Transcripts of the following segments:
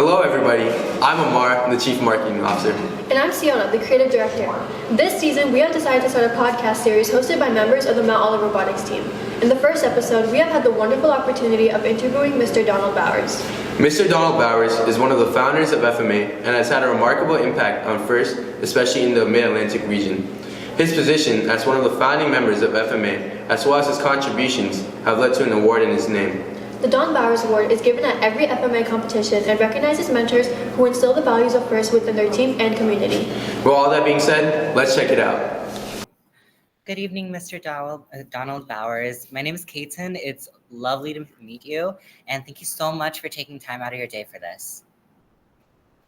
Hello everybody, I'm Ammar, the Chief Marketing Officer. And I'm Siyona, the Creative Director. This season, we have decided to start a podcast series hosted by members of the Mount Olive Robotics Team. In the first episode, we have had the wonderful opportunity of interviewing Mr. Donald Bowers. Mr. Donald Bowers is one of the founders of FMA and has had a remarkable impact on FIRST, especially in the Mid-Atlantic region. His position as one of the founding members of FMA, as well as his contributions, have led to an award in his name. The Don Bowers Award is given at every FMA competition and recognizes mentors who instill the values of FIRST within their team and community. With all that being said, let's check it out. Good evening, Mr. Donald Bowers. My name is Ketan. It's lovely to meet you, and thank you so much for taking time out of your day for this.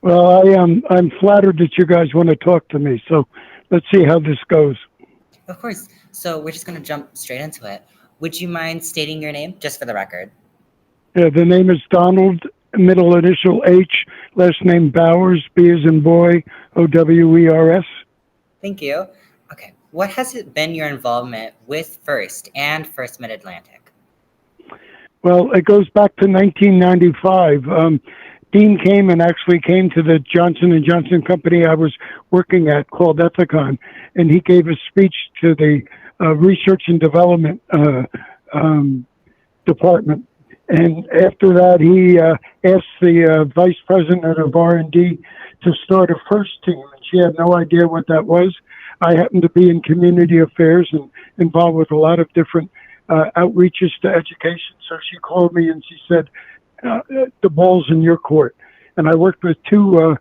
Well, I'm flattered that you guys want to talk to me, so let's see how this goes. Of course. So we're just going to jump straight into it. Would you mind stating your name, just for the record? Yeah, the name is Donald, middle initial H, last name Bowers, B as in boy, O-W-E-R-S. Thank you. Okay. What has been your involvement with FIRST and FIRST Mid-Atlantic? Well, it goes back to 1995. Dean came to the Johnson & Johnson company I was working at called Ethicon, and he gave a speech to the research and development department. And after that, he asked the vice president of R&D to start a FIRST team. And she had no idea what that was. I happened to be in community affairs and involved with a lot of different outreaches to education. So she called me and she said, the ball's in your court. And I worked with two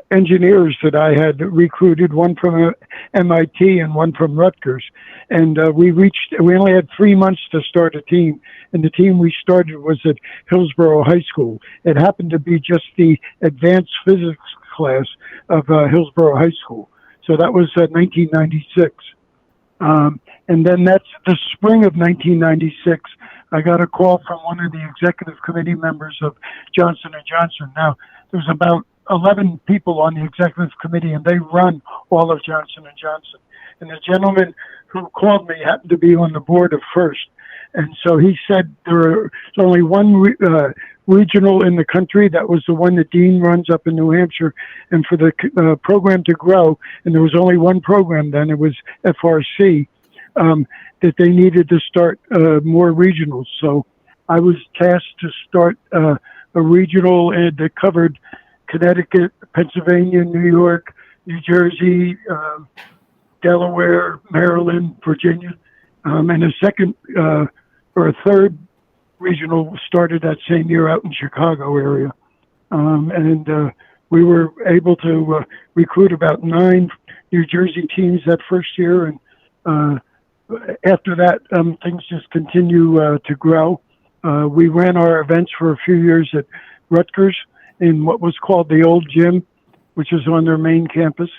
engineers that I had recruited, one from MIT and one from Rutgers. And we only had 3 months to start a team. And the team we started was at Hillsborough High School. It happened to be just the advanced physics class of Hillsborough High School. So that was 1996. And then that's the spring of 1996. I got a call from one of the executive committee members of Johnson & Johnson. Now, there's about 11 people on the executive committee, and they run all of Johnson & Johnson. And the gentleman who called me happened to be on the board of FIRST. And so he said there's only one regional in the country. That was the one that Dean runs up in New Hampshire. And for the program to grow, and there was only one program then, it was FRC, that they needed to start more regionals. So I was tasked to start a regional that covered Connecticut, Pennsylvania, New York, New Jersey, Delaware, Maryland, Virginia. And a second or a third regional started that same year out in Chicago area. And we were able to recruit about 9 New Jersey teams that first year. And after that, things just continue to grow. We ran our events for a few years at Rutgers in what was called the old gym, which is on their main campus.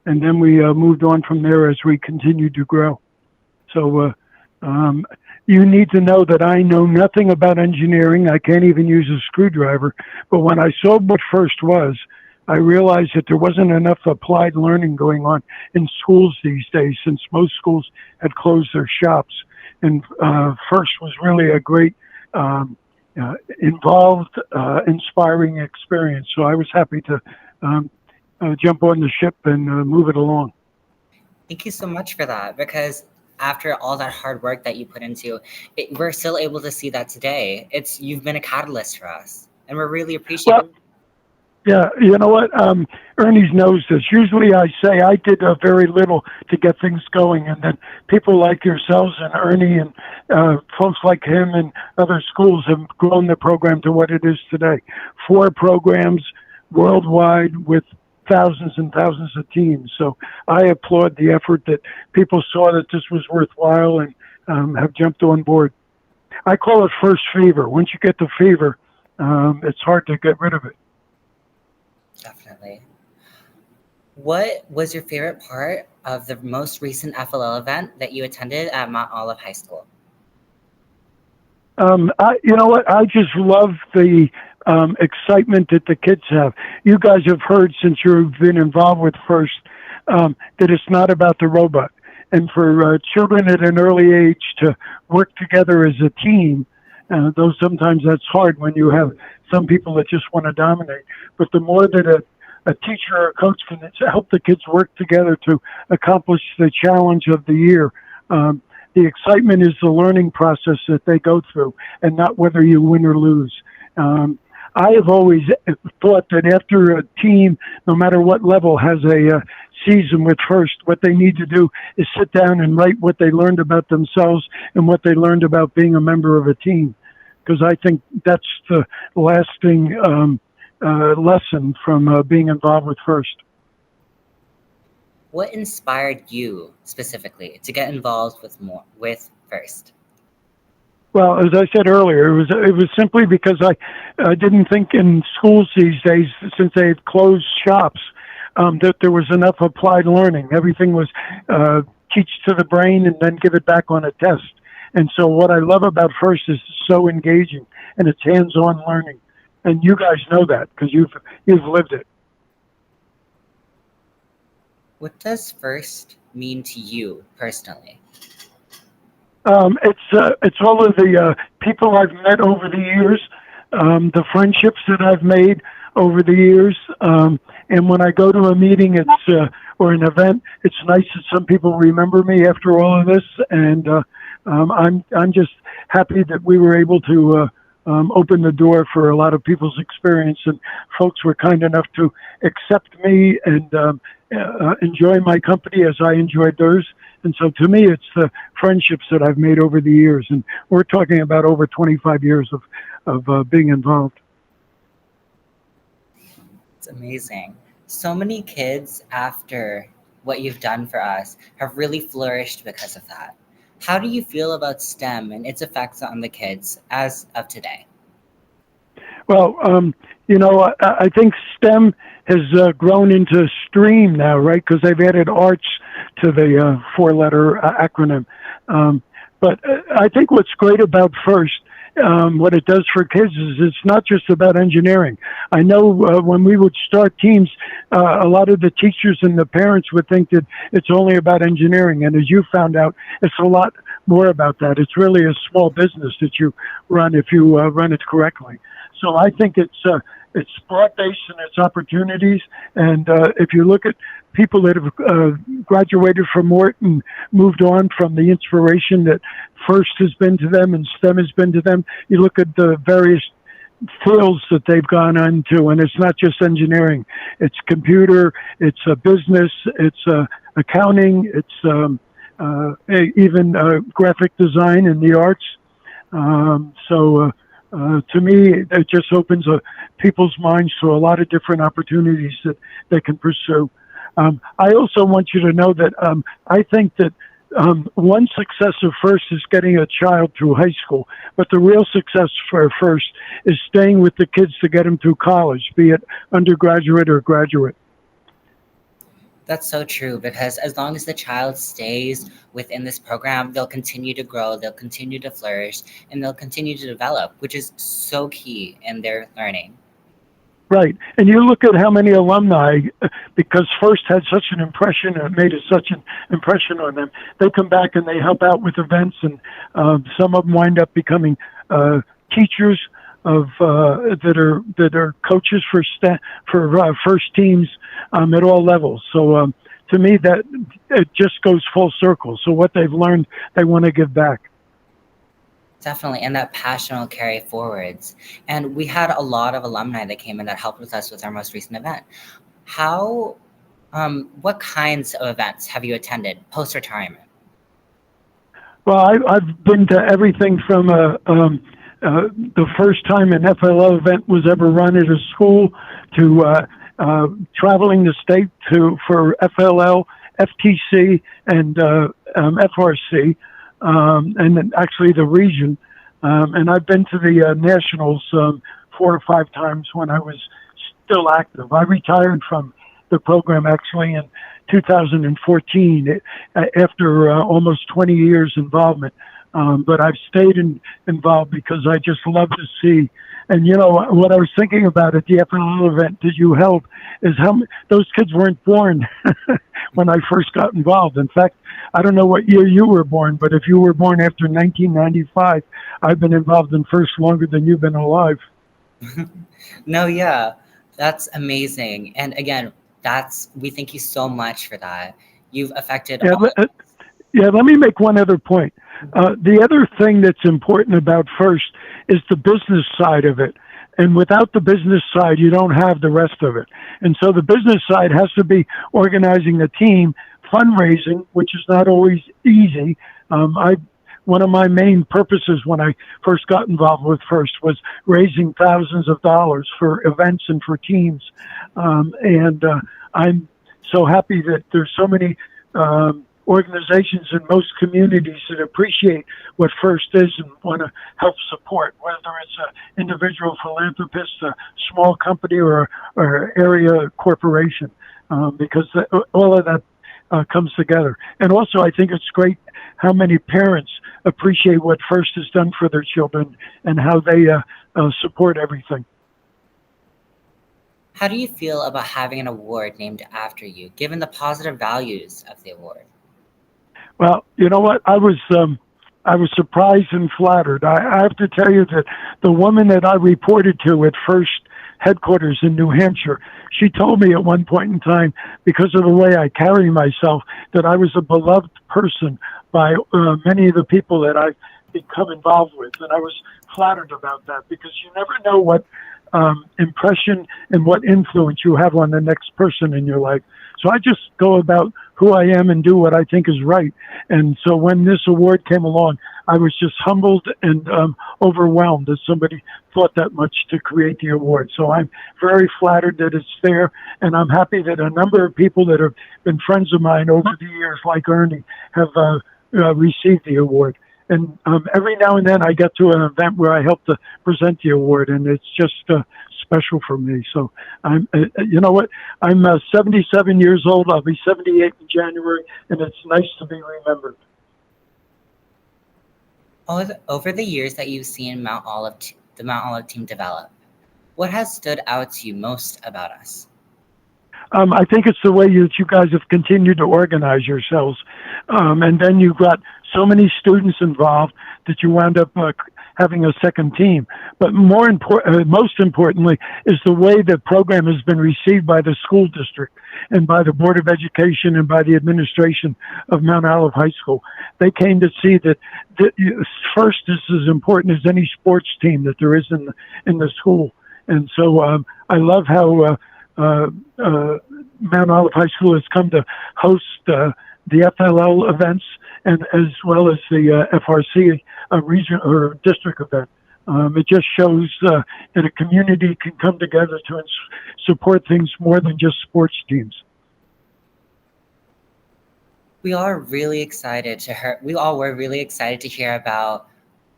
And then we moved on from there as we continued to grow. So you need to know that I know nothing about engineering. I can't even use a screwdriver. But when I saw what FIRST was, I realized that there wasn't enough applied learning going on in schools these days, since most schools had closed their shops. And FIRST was really a great, involved, inspiring experience. So I was happy to jump on the ship and move it along. Thank you so much for that, because after all that hard work that you put into it, we're still able to see that today. You've been a catalyst for us, and we're really appreciative. Well, yeah, you know what? Ernie knows this. Usually I say I did very little to get things going, and then people like yourselves and Ernie and folks like him and other schools have grown the program to what it is today. 4 programs worldwide with thousands and thousands of teams. So I applaud the effort that people saw that this was worthwhile and have jumped on board. I call it FIRST fever. Once you get the fever, it's hard to get rid of it. Definitely. What was your favorite part of the most recent FLL event that you attended at Mount Olive High School? You know what? I just love the excitement that the kids have. You guys have heard, since you've been involved with FIRST, that it's not about the robot. And for children at an early age to work together as a team Though sometimes that's hard when you have some people that just want to dominate. But the more that a teacher or a coach can help the kids work together to accomplish the challenge of the year, the excitement is the learning process that they go through, and not whether you win or lose. I have always thought that after a team, no matter what level, has a season with first, what they need to do is sit down and write what they learned about themselves and what they learned about being a member of a team. Because I think that's the lasting lesson from being involved with first. What inspired you specifically to get involved with first? Well, as I said earlier, it was simply because I didn't think in schools these days, since they had closed shops, that there was enough applied learning. Everything was teach to the brain and then give it back on a test. And so what I love about FIRST is it's so engaging and it's hands-on learning. And you guys know that because you've lived it. What does FIRST mean to you personally? It's all of the people I've met over the years, the friendships that I've made over the years, and when I go to a meeting, or an event, it's nice that some people remember me after all of this, and I'm just happy that we were able to open the door for a lot of people's experience, and folks were kind enough to accept me and enjoy my company as I enjoyed theirs. And so to me, it's the friendships that I've made over the years. And we're talking about over 25 years of being involved. It's amazing. So many kids, after what you've done for us, have really flourished because of that. How do you feel about STEM and its effects on the kids as of today? Well, I think STEM has grown into STREAM now, right? Because they've added arts to the four-letter acronym. But I think what's great about FIRST, what it does for kids is it's not just about engineering. I know when we would start teams, a lot of the teachers and the parents would think that it's only about engineering. And as you found out, it's a lot more about that. It's really a small business that you run if you run it correctly. So I think it's broad-based in its opportunities. And if you look at people that have graduated from Mort and moved on from the inspiration that FIRST has been to them and STEM has been to them, you look at the various fields that they've gone into, and it's not just engineering. It's computer, it's business, it's accounting, it's even graphic design and the arts. To me, it just opens people's minds to a lot of different opportunities that they can pursue. I also want you to know that I think that one success of FIRST is getting a child through high school, but the real success for FIRST is staying with the kids to get them through college, be it undergraduate or graduate. That's so true, because as long as the child stays within this program, they'll continue to grow, they'll continue to flourish, and they'll continue to develop, which is so key in their learning. Right. And you look at how many alumni, because FIRST had such an impression and made such an impression on them, they come back and they help out with events, and some of them wind up becoming teachers of that are coaches for FIRST teams at all levels. So to me, that it just goes full circle. So what they've learned, they want to give back. Definitely, and that passion will carry forwards. And we had a lot of alumni that came in that helped with us with our most recent event. What kinds of events have you attended post-retirement? Well, I've been to everything from the first time an FLL event was ever run at a school to traveling the state for FLL, FTC, and FRC. And then actually the region. And I've been to the nationals 4 or 5 times when I was still active. I retired from the program actually in 2014 after almost 20 years involvement. But I've stayed involved because I just love to see. And you know what I was thinking about at the FLL event that you held is how those kids weren't born when I first got involved. In fact, I don't know what year you were born, but if you were born after 1995, I've been involved in FIRST longer than you've been alive. No, yeah, that's amazing. And again, we thank you so much for that. You've affected Yeah, all. yeah, let me make one other point. The other thing that's important about FIRST is the business side of it. And without the business side, you don't have the rest of it. And so the business side has to be organizing the team, fundraising, which is not always easy. One of my main purposes when I first got involved with FIRST was raising thousands of dollars for events and for teams. I'm so happy that there's so many organizations in most communities that appreciate what FIRST is and want to help support, whether it's an individual philanthropist, a small company, or area corporation, because all of that comes together. And also, I think it's great how many parents appreciate what FIRST has done for their children and how they support everything. How do you feel about having an award named after you, given the positive values of the award? Well, you know what? I was surprised and flattered. I have to tell you that the woman that I reported to at FIRST headquarters in New Hampshire, she told me at one point in time, because of the way I carry myself, that I was a beloved person by many of the people that I've become involved with. And I was flattered about that, because you never know what impression and what influence you have on the next person in your life. So I just go about who I am and do what I think is right. And so when this award came along, I was just humbled and overwhelmed that somebody thought that much to create the award. So I'm very flattered that it's there, and I'm happy that a number of people that have been friends of mine over the years, like Ernie, have received the award. And every now and then I get to an event where I help to present the award, and it's just special for me. So you know what? I'm 77 years old. I'll be 78 in January, and it's nice to be remembered. Over the years that you've seen the Mount Olive team develop, what has stood out to you most about us? I think it's the way that you guys have continued to organize yourselves. And then you've got so many students involved that you wound up having a second team. But most importantly is the way the program has been received by the school district and by the Board of Education and by the administration of Mount Olive High School. They came to see that FIRST is as important as any sports team that there is in the school. And so I love how Mount Olive High School has come to host the FLL events, and as well as the FRC region or district event. It just shows that a community can come together to support things more than just sports teams. We all were really excited to hear about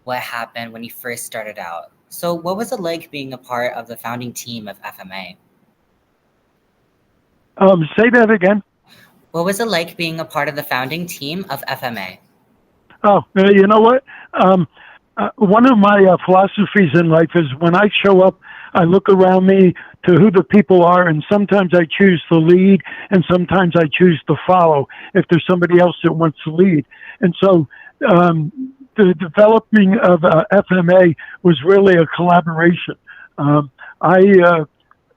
what happened when you first started out. So what was it like being a part of the founding team of FMA? Say that again. What was it like being a part of the founding team of FMA? Oh, you know what? One of my philosophies in life is when I show up, I look around me to who the people are, and sometimes I choose to lead, and sometimes I choose to follow if there's somebody else that wants to lead. And so the developing of FMA was really a collaboration. I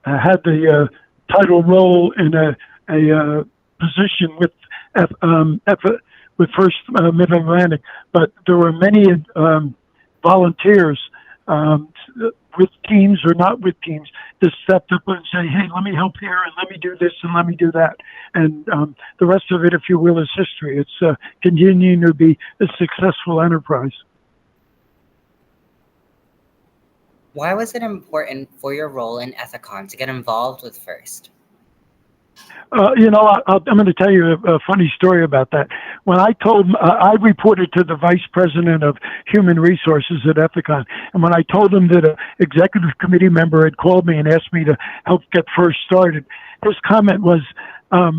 had the title role in a position with with FIRST Mid-Atlantic, but there were many volunteers with teams or not with teams that stepped up and say, hey, let me help here and let me do this and let me do that. And the rest of it, if you will, is history. It's continuing to be a successful enterprise. Why was it important for your role in Ethicon to get involved with FIRST? You know, I'm going to tell you a funny story about that. When I I reported to the Vice President of Human Resources at Ethicon, and when I told him that an executive committee member had called me and asked me to help get FIRST started, his comment was,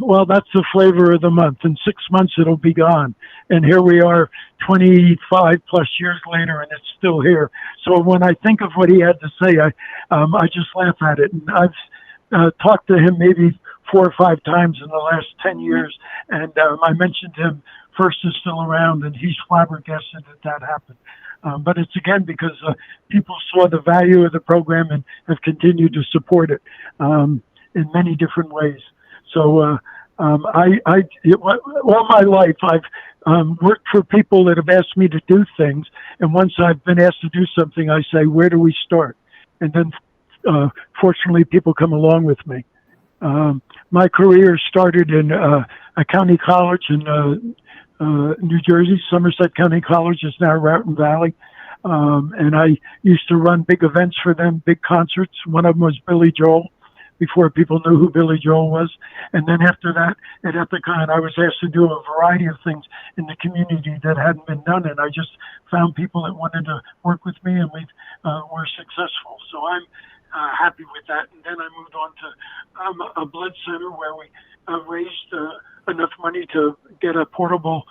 well, that's the flavor of the month. In 6 months, it'll be gone. And here we are 25 plus years later, and it's still here. So when I think of what he had to say, I just laugh at it. And I've talked to him maybe 4 or 5 times in the last 10 years. And I mentioned him, First is still around, and he's flabbergasted that happened. But it's again because people saw the value of the program and have continued to support it in many different ways. So all my life I've worked for people that have asked me to do things, and once I've been asked to do something, I say, where do we start? And then fortunately, people come along with me. My career started in a county college in New Jersey. Somerset County College is now Roughton Valley. And I used to run big events for them, big concerts. One of them was Billy Joel, before people knew who Billy Joel was. And then after that, at Ethicon, I was asked to do a variety of things in the community that hadn't been done. And I just found people that wanted to work with me, and we were successful. So I'm happy with that. And then I moved on to a blood center where we raised enough money to get a portable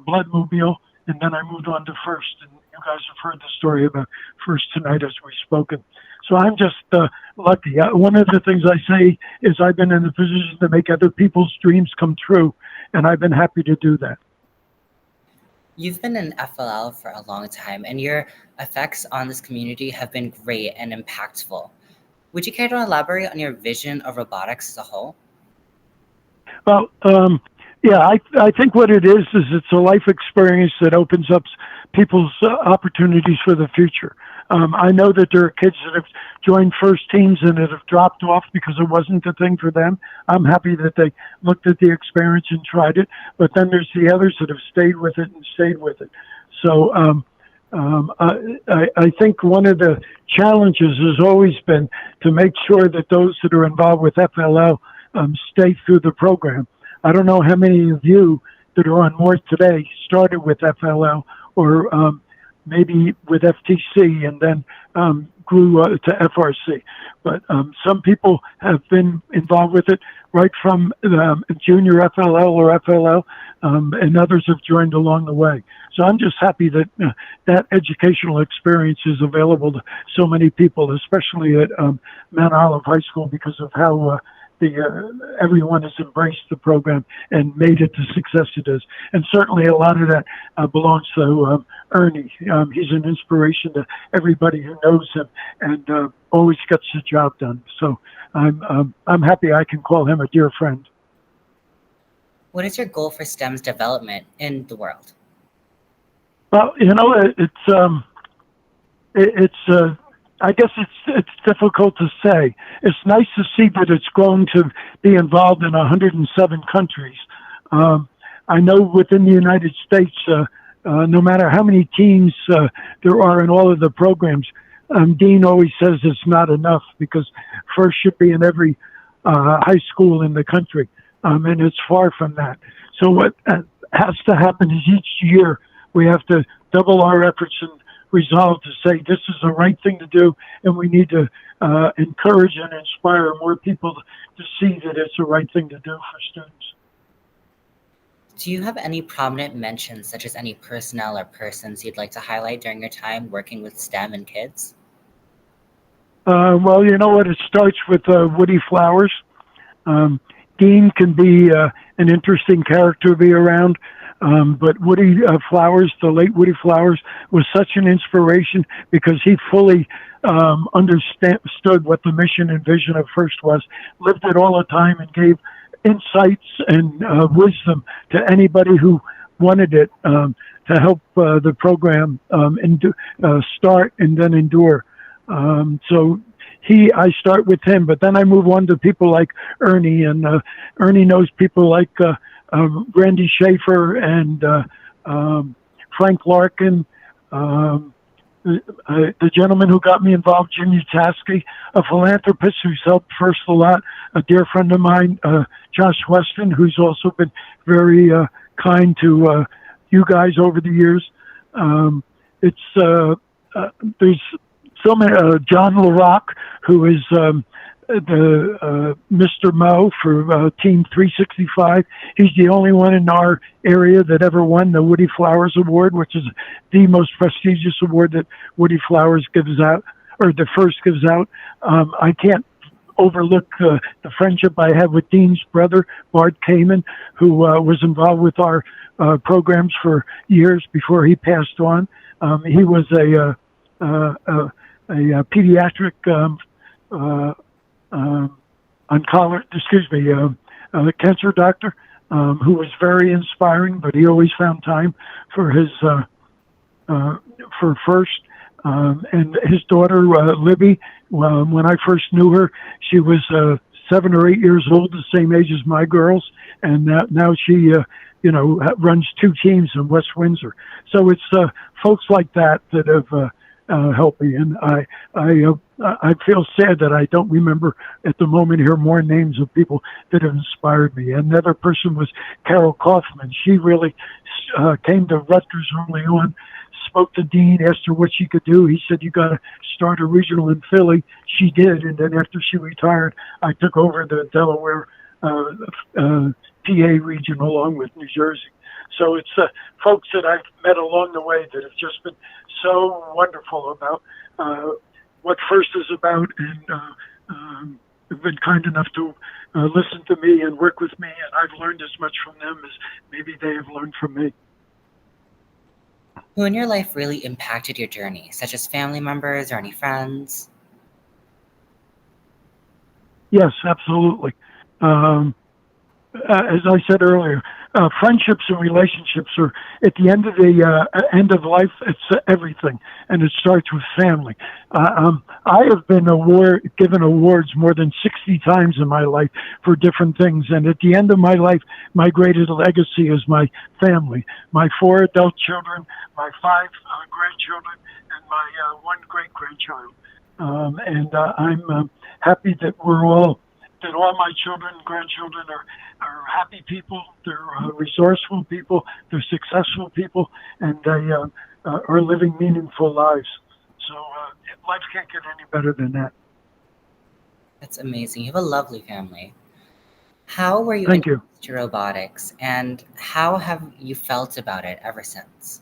blood mobile. And then I moved on to First. And you guys have heard the story about First tonight as we've spoken. So I'm just lucky. One of the things I say is I've been in the position to make other people's dreams come true, and I've been happy to do that. You've been in FLL for a long time, and your effects on this community have been great and impactful. Would you care to elaborate on your vision of robotics as a whole? Well, yeah, I think what it is it's a life experience that opens up people's opportunities for the future. I know that there are kids that have joined First teams and that have dropped off because it wasn't the thing for them. I'm happy that they looked at the experience and tried it. But then there's the others that have stayed with it and stayed with it. So I think one of the challenges has always been to make sure that those that are involved with FLL stay through the program. I don't know how many of you that are on MORT today started with FLL or maybe with FTC and then grew to FRC. But some people have been involved with it right from junior FLL or FLL, and others have joined along the way. So I'm just happy that that educational experience is available to so many people, especially at Mount Olive High School, because of how everyone has embraced the program and made it the success it is. And certainly a lot of that belongs to Ernie. He's an inspiration to everybody who knows him and always gets the job done. So I'm happy I can call him a dear friend. What is your goal for STEM's development in the world? Well, you know, I guess it's difficult to say. It's nice to see that it's grown to be involved in 107 countries. I know within the United States, no matter how many teams there are in all of the programs, Dean always says it's not enough because First should be in every high school in the country, and it's far from that. So what has to happen is each year we have to double our efforts and resolve to say this is the right thing to do, and we need to encourage and inspire more people to see that it's the right thing to do for students. Do you have any prominent mentions, such as any personnel or persons you'd like to highlight during your time working with STEM and kids? Well, you know what? It starts with Woody Flowers. Dean can be an interesting character to be around. But Woody Flowers, the late Woody Flowers, was such an inspiration because he fully understood what the mission and vision of First was, lived it all the time, and gave insights and wisdom to anybody who wanted it to help the program start and then endure. So I start with him, but then I move on to people like Ernie, and Ernie knows people like Randy Schaefer and Frank Larkin, the gentleman who got me involved, Jimmy Tasky, a philanthropist who's helped First a lot, a dear friend of mine, Josh Weston, who's also been very kind to you guys over the years. There's so many, John LaRock, who is the Mr. Mo for Team 365. He's the only one in our area that ever won the Woody Flowers Award, which is the most prestigious award that Woody Flowers gives out, or the First gives out. I can't overlook the friendship I had with Dean's brother, Bart Kamen, who was involved with our programs for years before he passed on. He was a pediatric cancer doctor who was very inspiring, but he always found time for his for FIRST. And his daughter, Libby, when I first knew her, she was 7 or 8 years old, the same age as my girls, and now she, runs 2 teams in West Windsor. So it's folks like that that have helped me, and I feel sad that I don't remember at the moment here more names of people that have inspired me. Another person was Carol Kaufman. She really came to Rutgers early on, spoke to Dean, asked her what she could do. He said, "You got to start a regional in Philly." She did, and then after she retired, I took over the Delaware PA region along with New Jersey. So it's folks that I've met along the way that have just been so wonderful about what FIRST is about, and have been kind enough to listen to me and work with me, and I've learned as much from them as maybe they have learned from me. Who in your life really impacted your journey, such as family members or any friends? Yes, absolutely. As I said earlier, friendships and relationships are at the end of the end of life. It's everything, and it starts with family. I have been given awards more than 60 times in my life for different things, and at the end of my life, my greatest legacy is my family, my 4 adult children, my 5 grandchildren, and my 1 great grandchild. And I'm happy that that all my children and grandchildren are happy people, they're resourceful people, they're successful people, and they are living meaningful lives. So life can't get any better than that. That's amazing. You have a lovely family. How were you Thank you. introduced to robotics, and how have you felt about it ever since?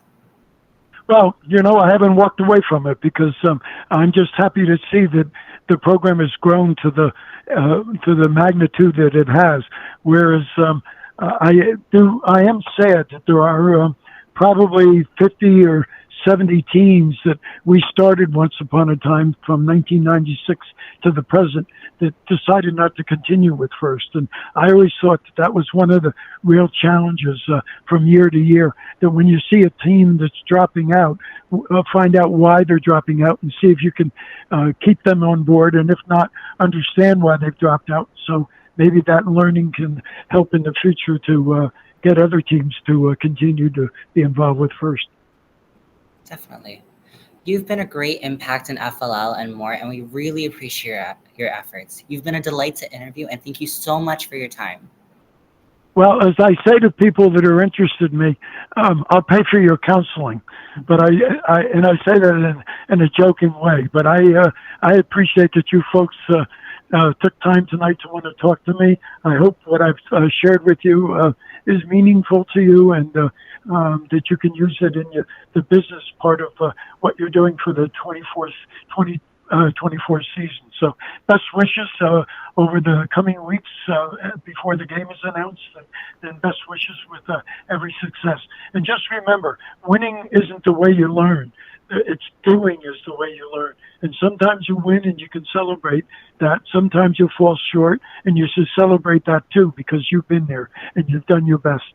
Well, I haven't walked away from it because I'm just happy to see that the program has grown to the magnitude that it has. Whereas I am sad that there are probably 50 or 70 teams that we started once upon a time from 1996 to the present that decided not to continue with FIRST. And I always thought that was one of the real challenges from year to year, that when you see a team that's dropping out, find out why they're dropping out and see if you can keep them on board, and if not, understand why they've dropped out. So maybe that learning can help in the future to get other teams to continue to be involved with FIRST. Definitely. You've been a great impact in FLL and more, and we really appreciate your efforts. You've been a delight to interview, and thank you so much for your time. Well, as I say to people that are interested in me, I'll pay for your counseling, but I say that in a joking way. But I appreciate that you folks took time tonight to want to talk to me. I hope what I've shared with you is meaningful to you, and that you can use it in the business part of what you're doing for the 2024 season. So best wishes over the coming weeks before the game is announced, and best wishes with every success. And just remember, winning isn't the way you learn. It's doing is the way you learn. And sometimes you win and you can celebrate that. Sometimes you fall short and you should celebrate that too, because you've been there and you've done your best.